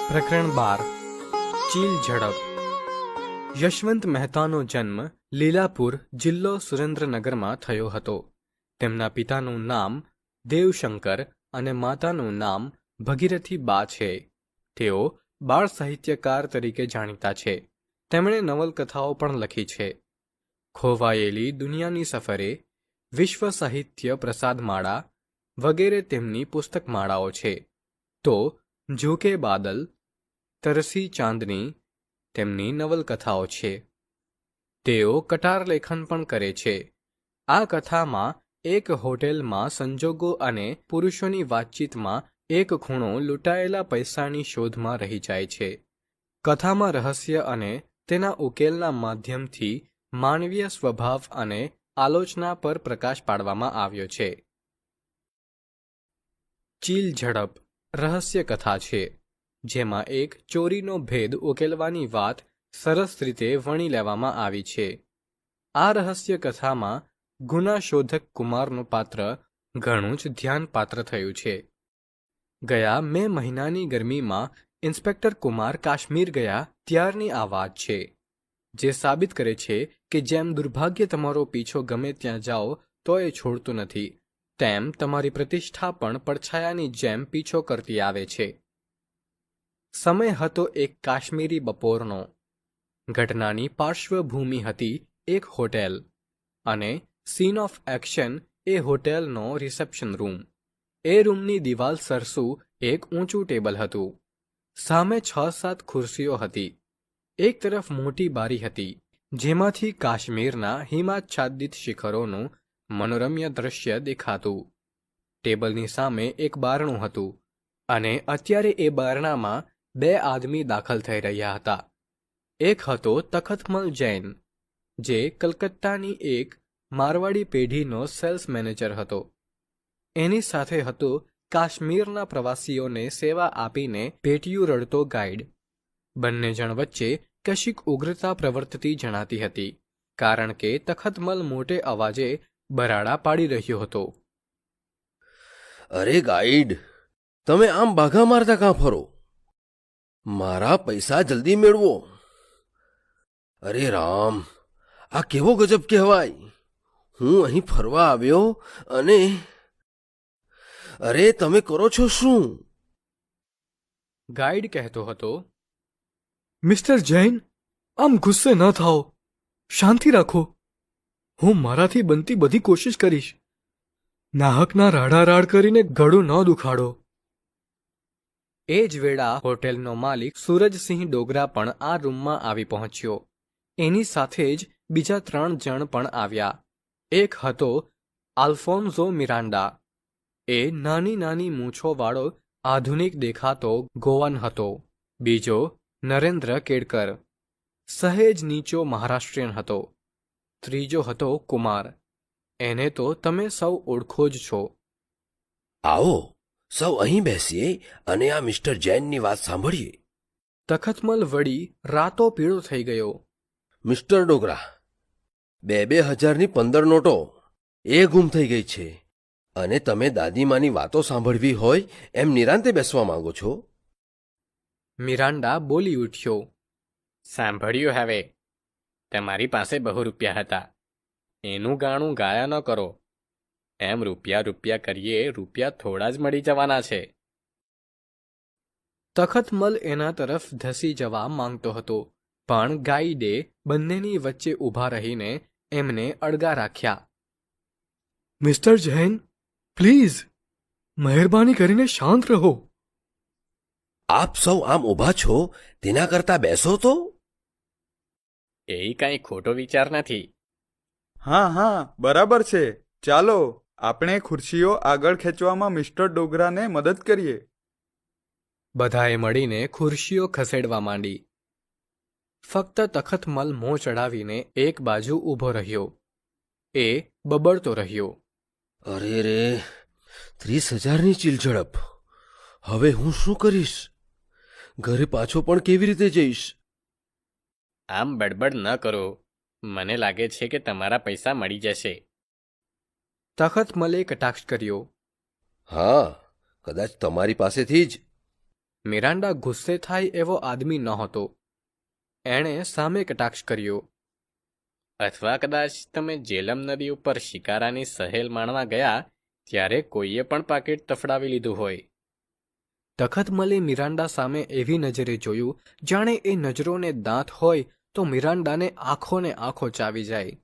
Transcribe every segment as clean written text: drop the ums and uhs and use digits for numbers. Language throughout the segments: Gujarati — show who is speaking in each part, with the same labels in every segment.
Speaker 1: પ્રકરણ 12 ચીલ ઝડપ. યશવંત મહેતાનો જન્મ લીલાપુર, જિલ્લો સુરેન્દ્રનગરમાં થયો હતો. તેમના પિતાનું નામ દેવશંકર અને માતાનું નામ ભગીરથી બા છે. તેઓ બાળ સાહિત્યકાર તરીકે જાણીતા છે. તેમણે નવલકથાઓ પણ લખી છે. ખોવાયેલી દુનિયાની સફરે, વિશ્વ સાહિત્ય પ્રસાદમાળા વગેરે તેમની પુસ્તકમાળાઓ છે. તો ઝૂકે બાદલ, તરસી ચાંદની તેમની નવલકથાઓ છે. તેઓ કટાર લેખન પણ કરે છે. આ કથામાં એક હોટેલમાં સંજોગો અને પુરુષોની વાતચીતમાં એક ખૂણો લૂંટાયેલા પૈસાની શોધમાં રહી જાય છે. કથામાં રહસ્ય અને તેના ઉકેલના માધ્યમથી માનવીય સ્વભાવ અને આલોચના પર પ્રકાશ પાડવામાં આવ્યો છે. ચીલ ઝડપ રહસ્ય કથા છે, જેમાં એક ચોરીનો ભેદ ઉકેલવાની વાત સરસ રીતે વણી લેવામાં આવી છે. આ રહસ્ય કથામાં ગુનાશોધક કુમારનું પાત્ર ઘણું જ ધ્યાનપાત્ર થયું છે. ગયા મે મહિનાની ગરમીમાં ઇન્સ્પેક્ટર કુમાર કાશ્મીર ગયા ત્યારની આ વાત છે, જે સાબિત કરે છે કે જેમ દુર્ભાગ્ય તમારો પીછો ગમે ત્યાં જાઓ તો એ છોડતું નથી, તેમ તમારી પ્રતિષ્ઠા પણ પડછાયાની જેમ પીછો કરતી આવે છે. સમય હતો એક કાશ્મીરી બપોરનો. ઘટનાની પાર્શ્વભૂમિ હતી એક હોટેલ, અને સીન ઓફ એક્શન એ હોટેલનો રિસેપ્શન રૂમ. એ રૂમની દિવાલ સરસું એક ઊંચું ટેબલ હતું. સામે 6-7 ખુરશીઓ હતી. એક તરફ મોટી બારી હતી, જેમાંથી કાશ્મીરના હિમાચ્છાદિત શિખરોનું મનોરમ્ય દ્રશ્ય દેખાતું. ટેબલની સામે એક બારણું હતું, અને અત્યારે એ બારણામાં 2 આદમી દાખલ થઈ રહ્યા હતા. એક હતો તખતમલ જૈન, જે કલકત્તાની એક મારવાડી પેઢીનો સેલ્સ મેનેજર હતો. એની સાથે હતો કાશ્મીરના પ્રવાસીઓને સેવા આપીને પેટીયું રડતો ગાઈડ. બંને જણ વચ્ચે કશીક ઉગ્રતા પ્રવર્તતી જણાતી હતી, કારણ કે તખતમલ મોટે અવાજે બરાડા પાડી રહ્યો હતો.
Speaker 2: અરે ગાઈડ, તમે આમ બાઘા મારતા કાં ફરો? મારા પૈસા જલ્દી મેળવો. અરે રામ, આ કેવો ગજબ કહેવાય! હું અહીં ફરવા આવ્યો અને... અરે તમે કરો છો શું?
Speaker 1: ગાઈડ કહેતો હતો, મિસ્ટર જૈન, આમ ગુસ્સે ન થાઓ. શાંતિ રાખો. હું મારાથી બનતી બધી કોશિશ કરીશ. નાહકના રાડા રાડ કરીને ગળું ન દુખાડો. એ જ વેળા હોટેલનો માલિક સૂરજસિંહ ડોગરા પણ આ રૂમમાં આવી પહોંચ્યો. એની સાથે જ બીજા 3 જણ પણ આવ્યા. એક હતો આલ્ફોન્સો મિરાન્ડા. એ નાની નાની મૂછોવાળો આધુનિક દેખાતો ગોવન હતો. બીજો નરેન્દ્ર કેડકર, સહેજ નીચો મહારાષ્ટ્રીયન હતો. ત્રીજો હતો કુમાર. એને તો તમે સૌ ઓળખો જ છો.
Speaker 2: આવો, સૌ અહીં બેસીએ અને આ મિસ્ટર જૈનની વાત સાંભળીએ.
Speaker 1: તખતમલ વળી રાતો પીળો થઈ ગયો.
Speaker 2: મિસ્ટર ડોગરા, 2,000ની 15 નોટો એ ગુમ થઈ ગઈ છે, અને તમે દાદીમાની વાતો સાંભળવી હોય એમ નિરાંતે બેસવા માંગો છો?
Speaker 1: મિરાન્ડા બોલી ઉઠ્યો, સાંભળ્યું હવે. તમારી પાસે બહુ રૂપિયા હતા. એનું ગાણું ગાયા ન કરો. એમ રૂપિયા કરીએ, રૂપિયા થોડા જ મળી જવાના છે. તખતમલ એના તરફ ધસી જવા માંગતો હતો, પણ ગાઈડે બંનેની વચ્ચે ઊભા રહીને એમને અડગા રાખ્યા. મિસ્ટર જૈન, પ્લીઝ, મહેરબાની કરીને શાંત રહો.
Speaker 2: આપ સૌ આમ ઊભા છો, તેના કરતા બેસો તો.
Speaker 1: એ કાંઈ ખોટો વિચાર નથી.
Speaker 3: હા, બરાબર છે. ચાલો, આપણે ખુરશીઓ આગળ ખેંચવામાં મિસ્ટર ડોગરાને મદદ કરીએ.
Speaker 1: બધાએ મળીને ખુરશીઓ ખસેડવા માંડી. ફક્ત તખતમલ મોં ચડાવીને એક બાજુ ઊભો રહ્યો. એ બબડતો રહ્યો,
Speaker 2: અરે રે, 30,000ની ચીલઝડપ! હવે હું શું કરીશ? ઘરે પાછો પણ કેવી રીતે જઈશ?
Speaker 4: આમ બડબડ ન કરો. મને લાગે છે કે તમારા પૈસા મળી જશે.
Speaker 1: તખતમલે કટાક્ષ કર્યો.
Speaker 2: હા, કદાચ તમારી પાસેથી જ.
Speaker 1: મિરાન્ડા ગુસ્સે થાય એવો આદમી નહોતો. એણે સામે કટાક્ષ કર્યો.
Speaker 4: અથવા કદાચ તમે જેલમ નદી ઉપર શિકારાની સહેલ માણવા ગયા ત્યારે કોઈએ પણ પાકીટ તફડાવી લીધું હોય.
Speaker 1: તખતમલે મિરાન્ડા સામે એવી નજરે જોયું જાણે એ નજરોને દાંત હોય તો મિરાન્ડાને આંખોને આંખો ચાવી જાય.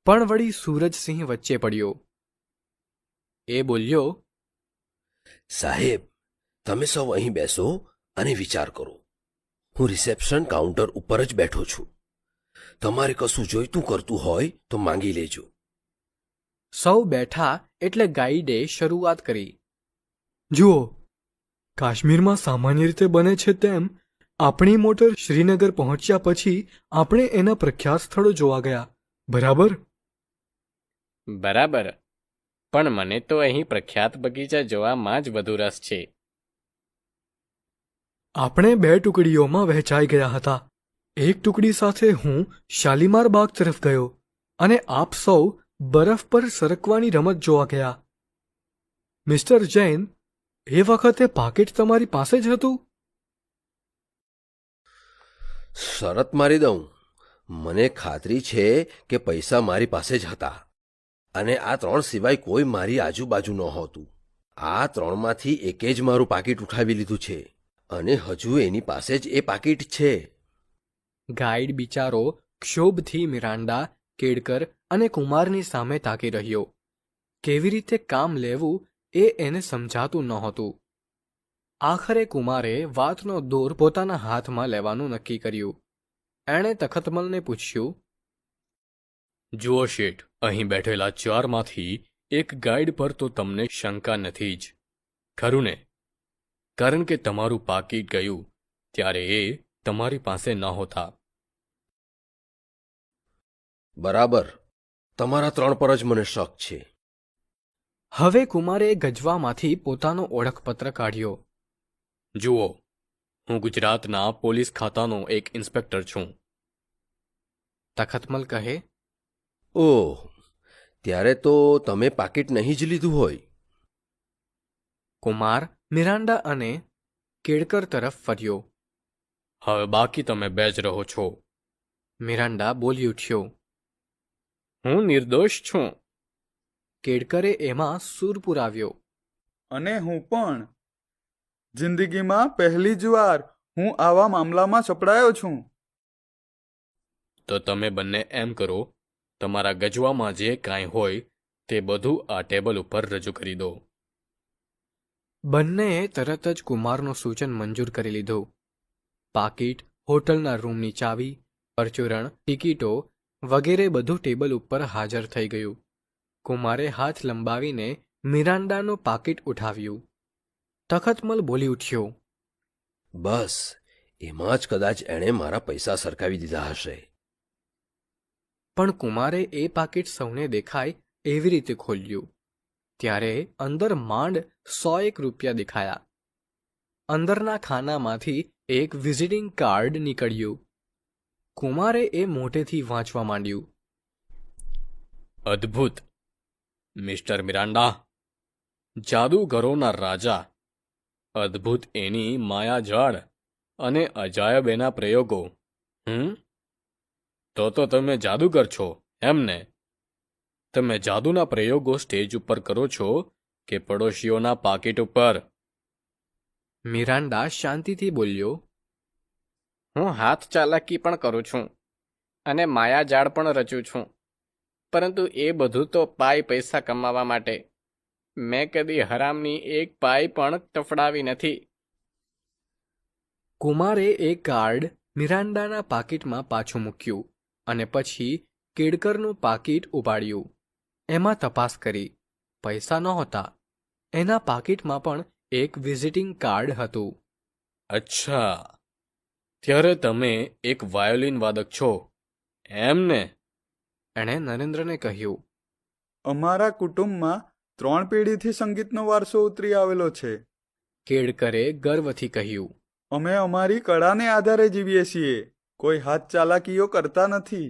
Speaker 1: પણ વળી સૂરજસિંહ વચ્ચે પડ્યો. એ બોલ્યો,
Speaker 2: સાહેબ, તમે સૌ અહીં બેસો અને વિચાર કરો. હું રિસેપ્શન કાઉન્ટર ઉપર જ બેઠો છું. તમારે કશું જોઈતું કરતું હોય તો માંગી લેજો.
Speaker 1: સૌ બેઠા એટલે ગાઈડે શરૂઆત કરી. જુઓ, કાશ્મીરમાં સામાન્ય રીતે બને છે તેમ આપણી મોટર શ્રીનગર પહોંચ્યા પછી આપણે એના પ્રખ્યાત સ્થળો જોવા ગયા, બરાબર?
Speaker 4: બરાબર, પણ મને તો અહીં પ્રખ્યાત બગીચા જોવામાં જ વધુ રસ છે.
Speaker 1: આપણે 2 ટુકડીઓમાં વહેંચાઈ ગયા હતા. એક ટુકડી સાથે હું શાલીમાર બાગ તરફ ગયો અને આપ સૌ બરફ પર સરકવાની રમત જોવા ગયા. મિસ્ટર જૈન, એ વખતે પાકીટ તમારી પાસે જ હતું?
Speaker 2: શરત મારી દઉં, મને ખાતરી છે કે પૈસા મારી પાસે જ હતા અને આ 3 સિવાય કોઈ મારી આજુબાજુ નહોતું. આ 3માંથી એકે જ મારું પાકીટ ઉઠાવી લીધું છે અને હજુ એની પાસે જ એ પાકીટ છે.
Speaker 1: ગાઈડ બિચારો ક્ષોભથી મિરાન્ડા, કેડકર અને કુમારની સામે તાકી રહ્યો. કેવી રીતે કામ લેવું એ એને સમજાતું નહોતું. આખરે કુમારે વાતનો દોર પોતાના હાથમાં લેવાનું નક્કી કર્યું. એણે તખતમલને પૂછ્યું,
Speaker 4: જુઓ શેઠ, અહીં બેઠેલા 4માંથી એક ગાઈડ પર તો તમને શંકા નથી જ, ખરું ને? કારણ કે તમારું પાકીટ ગયું ત્યારે એ તમારી પાસે નહોતા.
Speaker 2: બરાબર, તમારા 3 પર જ મને શક છે.
Speaker 1: હવે કુમારે ગજવામાંથી પોતાનો ઓળખપત્ર કાઢ્યો.
Speaker 4: જુઓ, હું ગુજરાતના પોલીસ ખાતાનો એક ઇન્સ્પેક્ટર છું.
Speaker 1: તખતમલ કહે,
Speaker 2: ઓહ, ત્યારે તો તમે પાકીટ નહીં જ લીધું હોય.
Speaker 1: કુમાર મિરાન્ડા અને કેડકર તરફ ફર્યો.
Speaker 4: હવે બાકી તમે 2 જ રહો છો.
Speaker 1: મિરાન્ડા બોલી ઉઠ્યો.
Speaker 4: હું નિર્દોષ છું.
Speaker 1: કેડકરે એમાં સૂર પુરાવ્યો.
Speaker 3: અને હું પણ. જિંદગીમાં પહેલી જ વાર હું આવા મામલામાં સપડાયો છું.
Speaker 4: તો તમે બંને એમ કરો, તમારા ગજવામાં જે કાંઈ હોય તે બધું આ ટેબલ ઉપર રજૂ કરી દો.
Speaker 1: બંનેએ તરત જ કુમારનું સૂચન મંજૂર કરી લીધું. પાકીટ, હોટલના રૂમની ચાવી, પરચુરણ, ટિકિટો વગેરે બધું ટેબલ ઉપર હાજર થઈ ગયું. કુમારે હાથ લંબાવીને મિરાન્ડાનું પાકીટ ઉઠાવ્યું. તખતમલ બોલી ઉઠ્યો.
Speaker 2: બસ, એમાં જ કદાચ એણે મારા પૈસા સરકાવી દીધા હશે.
Speaker 1: પણ કુમારે એ પાકીટ સૌને દેખાય એવી રીતે ખોલ્યું ત્યારે અંદર માંડ 101 રૂપિયા દેખાયા. અંદરના ખાનામાંથી એક વિઝિટિંગ કાર્ડ નીકળ્યું. કુમારે એ મોટેથી વાંચવા માંડ્યું.
Speaker 4: અદ્ભુત! મિસ્ટર મિરાન્ડા, જાદુગરોના રાજા, અદ્ભુત એની માયાજાળ અને અજાયબ એના પ્રયોગો. તો તમે જાદુગર છો, એમ ને? તમે જાદુના પ્રયોગો સ્ટેજ ઉપર કરો છો કે પડોશીઓના પાકીટ ઉપર?
Speaker 1: મિરાન્ડા શાંતિથી બોલ્યો.
Speaker 4: હું હાથ ચાલાકી પણ કરું છું અને માયાજાળ પણ રચું છું, પરંતુ એ બધું તો પૈસા કમાવા માટે. મેં કદી હરામની એક પાઈ પણ તફડાવી નથી.
Speaker 1: કુમારે એ કાર્ડ મિરાન્ડાના પાકીટમાં પાછું મૂક્યું અને પછી કેડકરનું પાકીટ ઉપાડ્યું. એમાં તપાસ કરી. પૈસા નહોતા. એના પાકીટમાં પણ એક વિઝિટિંગ કાર્ડ હતું.
Speaker 4: અચ્છા, ત્યારે તમે એક વાયોલિન વાદક છો, એમ ને?
Speaker 1: એણે નરેન્દ્રને કહ્યું.
Speaker 3: અમારા કુટુંબમાં 3 પેઢીથી સંગીતનો વારસો ઉતરી આવેલો છે.
Speaker 1: કેડકરે ગર્વથી કહ્યું.
Speaker 3: અમે અમારી કળાને આધારે જીવીએ છીએ. કોઈ હાથ ચાલાકીઓ કરતા નથી.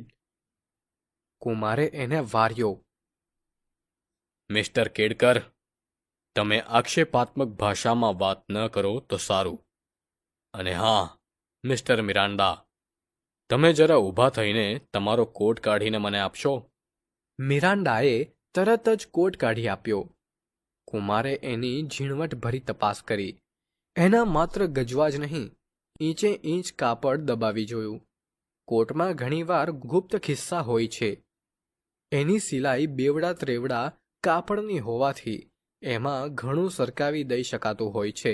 Speaker 1: કુમારે એને વાર્યો.
Speaker 4: મિસ્ટર કેડકર, તમે આક્ષેપાત્મક ભાષામાં વાત ન કરો તો સારું. અને હા, મિસ્ટર મિરાન્ડા, તમે જરા ઊભા થઈને તમારો કોટ કાઢીને મને આપશો?
Speaker 1: મિરાન્ડાએ તરત જ કોટ કાઢી આપ્યો. કુમારે એની ઝીણવટભરી તપાસ કરી. એના માત્ર ગજવા જ નહીં, ઈંચે ઈંચ કાપડ દબાવી જોયું. કોટમાં ઘણીવાર ગુપ્ત ખિસ્સા હોય છે. એની સિલાઈ બેવડા ત્રેવડા કાપડની હોવાથી એમાં ઘણું સરકાવી દઈ શકાતું હોય છે.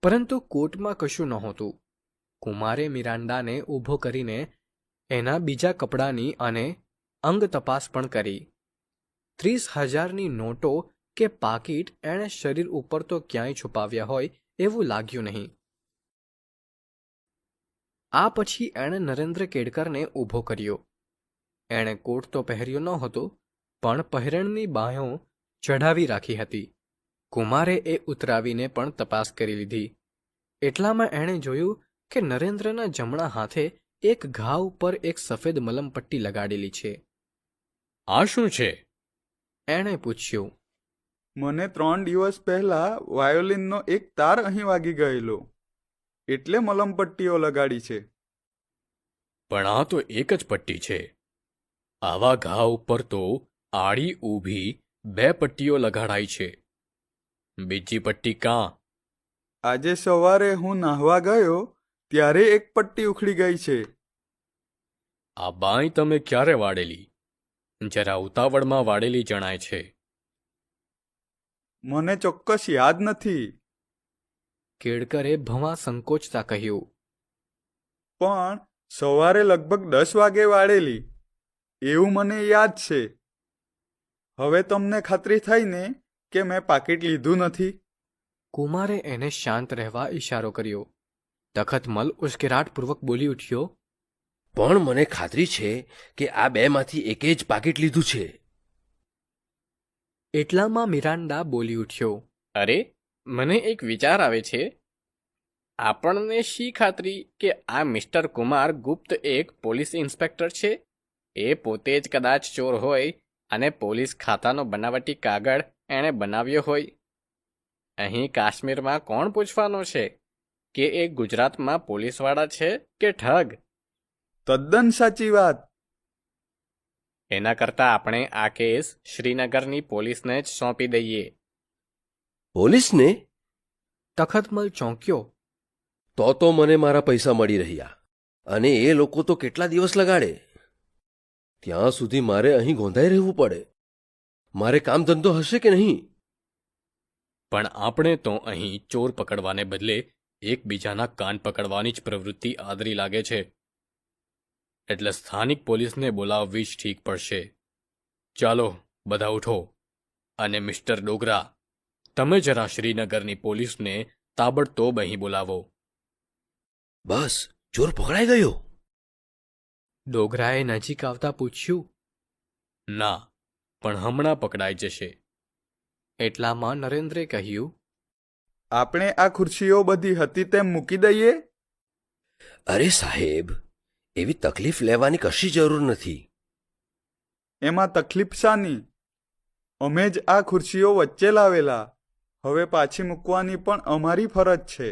Speaker 1: પરંતુ કોટમાં કશું નહોતું. કુમારે મિરાન્ડાને ઊભો કરીને એના બીજા કપડાની અને અંગ તપાસ પણ કરી. 30,000ની નોટો કે પાકીટ એણે શરીર ઉપર તો ક્યાંય છુપાવ્યા હોય એવું લાગ્યું નહીં. આ પછી એણે નરેન્દ્ર કેડકરને ઊભો કર્યો. એણે કોટ તો પહેર્યો નહોતો, પણ પહેરણની બાંયો ચઢાવી રાખી હતી. કુમારે એ ઉતરાવીને પણ તપાસ કરી લીધી. એટલામાં એણે જોયું કે નરેન્દ્રના જમણા હાથે એક ઘા ઉપર એક સફેદ મલમપટ્ટી લગાડેલી છે.
Speaker 4: આ શું છે?
Speaker 1: એણે પૂછ્યું.
Speaker 3: મને 3 દિવસ પહેલા વાયોલિનનો એક તાર અહીં વાગી ગયેલો, એટલે મલમપટ્ટીઓ લગાડી છે.
Speaker 4: પણ આ તો એક જ પટ્ટી છે. આવા ઘા ઉપર તો આડી ઊભી 2 પટ્ટીઓ લગાડાઈ છે. બીજી પટ્ટી કાં?
Speaker 3: આજે સવારે હું નાહવા ગયો ત્યારે એક પટ્ટી ઉખડી ગઈ છે.
Speaker 4: આ બાંય તમે ક્યારે વાળેલી? જરા ઉતાવળમાં વાળેલી જણાય છે.
Speaker 3: મને ચોક્કસ યાદ નથી,
Speaker 1: કેડકરે ભવા સંકોચતા કહ્યું.
Speaker 3: પણ સવારે લગભગ 10 વાગે વાળેલી એવું મને યાદ છે. હવે તમને ખાતરી થઈ ને કે મેં પાકીટ લીધું નથી?
Speaker 1: કુમારે એને શાંત રહેવા ઈશારો કર્યો. તખતમલ ઉશ્કેરાટપૂર્વક બોલી ઉઠ્યો.
Speaker 2: પણ મને ખાતરી છે કે આ 2માંથી એકે જ પાકીટ લીધું છે.
Speaker 1: એટલામાં મિરાન્ડા બોલી ઉઠ્યો.
Speaker 4: અરે, મને એક વિચાર આવે છે. આપણને શી ખાતરી કે આ મિસ્ટર કુમાર ગુપ્ત એક પોલીસ ઇન્સ્પેક્ટર છે? એ પોતે જ કદાચ ચોર હોય અને પોલીસ ખાતાનો બનાવટી કાગળ એણે બનાવ્યો હોય. અહીં કાશ્મીરમાં કોણ પૂછવાનો છે કે એ ગુજરાતમાં પોલીસવાળા છે કે ઠગ?
Speaker 3: તદ્દન સાચી વાત.
Speaker 4: એના કરતાં આપણે આ કેસ શ્રીનગરની પોલીસને જ સોંપી દઈએ.
Speaker 2: પોલીસને?
Speaker 1: તખતમલ ચોંક્યો.
Speaker 2: તો મને મારા પૈસા મળી રહ્યા, અને એ લોકો તો કેટલા દિવસ લગાડે. ત્યાં સુધી મારે અહીં ગોંધાઈ રહેવું પડે. મારે કામ ધંધો હશે કે નહીં?
Speaker 4: પણ આપણે તો અહીં ચોર પકડવાને બદલે એકબીજાના કાન પકડવાની જ પ્રવૃત્તિ આદરી લાગે છે. એટલે સ્થાનિક પોલીસને બોલાવવી જ ઠીક પડશે. ચાલો, બધા ઉઠો. અને મિસ્ટર ડોગરા, તમે જરા શ્રીનગરની પોલીસને તાબડતોબ અહીં બોલાવો.
Speaker 2: બસ, ચોર પકડાઈ ગયો?
Speaker 1: ડોગરાએ નજીક આવતા પૂછ્યું.
Speaker 4: ના, પણ હમણાં પકડાઈ જશે.
Speaker 1: એટલામાં નરેન્દ્રે કહ્યું.
Speaker 3: આપણે આ ખુરશીઓ બધી હતી તેમ મૂકી દઈએ?
Speaker 2: અરે સાહેબ, એવી તકલીફ લેવાની કશી જરૂર નથી.
Speaker 3: એમાં તકલીફ શાની? અમે જ આ ખુરશીઓ વચ્ચે લાવેલા. હવે પાછી મૂકવાની પણ અમારી ફરજ છે.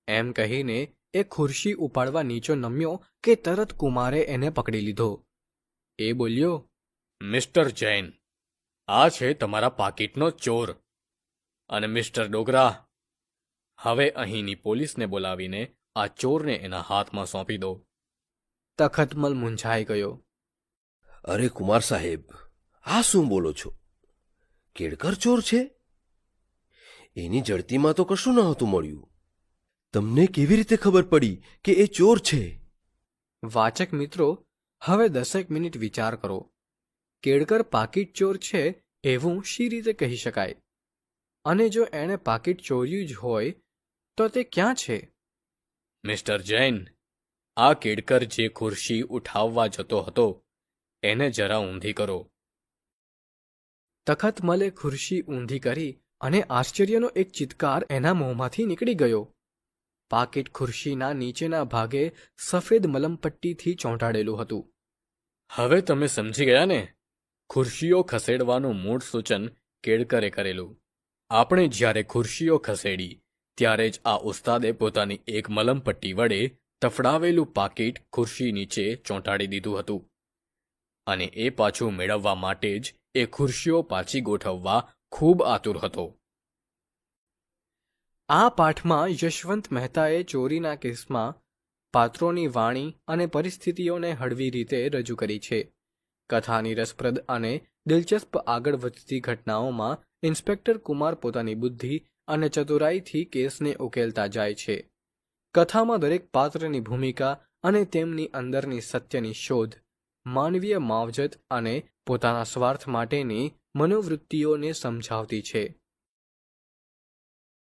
Speaker 1: એમ કહીને એ ખુરશી ઉપાડવા નીચો નમ્યો કે તરત કુમારે એને પકડી લીધો. એ બોલ્યો.
Speaker 4: મિસ્ટર જૈન, આ છે તમારા પાકીટનો ચોર. અને મિસ્ટર ડોગરા, હવે અહીંની પોલીસને બોલાવીને આ ચોરને એના હાથમાં સોંપી દો.
Speaker 1: તખતમલ મૂંઝાઈ ગયો.
Speaker 2: અરે કુમાર સાહેબ, આ શું બોલો છો? કેડકર ચોર છે? એની જડતીમાં તો કશું નહોતું મળ્યું. તમને કેવી રીતે ખબર પડી કે એ ચોર છે?
Speaker 1: વાચક મિત્રો, હવે 10 મિનિટ વિચાર કરો. કેડકર પાકીટ ચોર છે એવું શી રીતે કહી શકાય? અને જો એણે પાકીટ ચોર્યું જ હોય તો તે ક્યાં છે?
Speaker 4: મિસ્ટર જૈન, આ કેડકર જે ખુરશી ઉઠાવવા જતો હતો એને જરા ઊંધી કરો.
Speaker 1: તખતમલે ખુરશી ઊંધી કરી અને આશ્ચર્યનો એક ચિત્કાર એના મોંમાંથી નીકળી ગયો. પાકીટ ખુરશીના નીચેના ભાગે સફેદ મલમપટ્ટીથી ચોંટાડેલું હતું.
Speaker 4: હવે તમે સમજી ગયા ને? ખુરશીઓ ખસેડવાનું મૂળ સૂચન કેળકરે કરેલું. આપણે જ્યારે ખુરશીઓ ખસેડી ત્યારે જ આ ઉસ્તાદે પોતાની એક મલમપટ્ટી વડે તફડાવેલું પાકીટ ખુરશી નીચે ચોંટાડી દીધું હતું અને એ પાછું મેળવવા માટે જ એ ખુરશીઓ પાછી ગોઠવવા ખૂબ આતુર હતો.
Speaker 1: આ પાઠમાં યશવંત મહેતાએ ચોરીના કેસમાં પાત્રોની વાણી અને પરિસ્થિતિઓને હળવી રીતે રજૂ કરી છે. કથાની રસપ્રદ અને દિલચસ્પ આગળ વધતી ઘટનાઓમાં ઇન્સ્પેક્ટર કુમાર પોતાની બુદ્ધિ અને ચતુરાઈથી કેસને ઉકેલતા જાય છે. કથામાં દરેક પાત્રની ભૂમિકા અને તેમની અંદરની સત્યની શોધ માનવીય માવજત અને પોતાના સ્વાર્થ માટેની મનોવૃત્તિઓને સમજાવતી છે.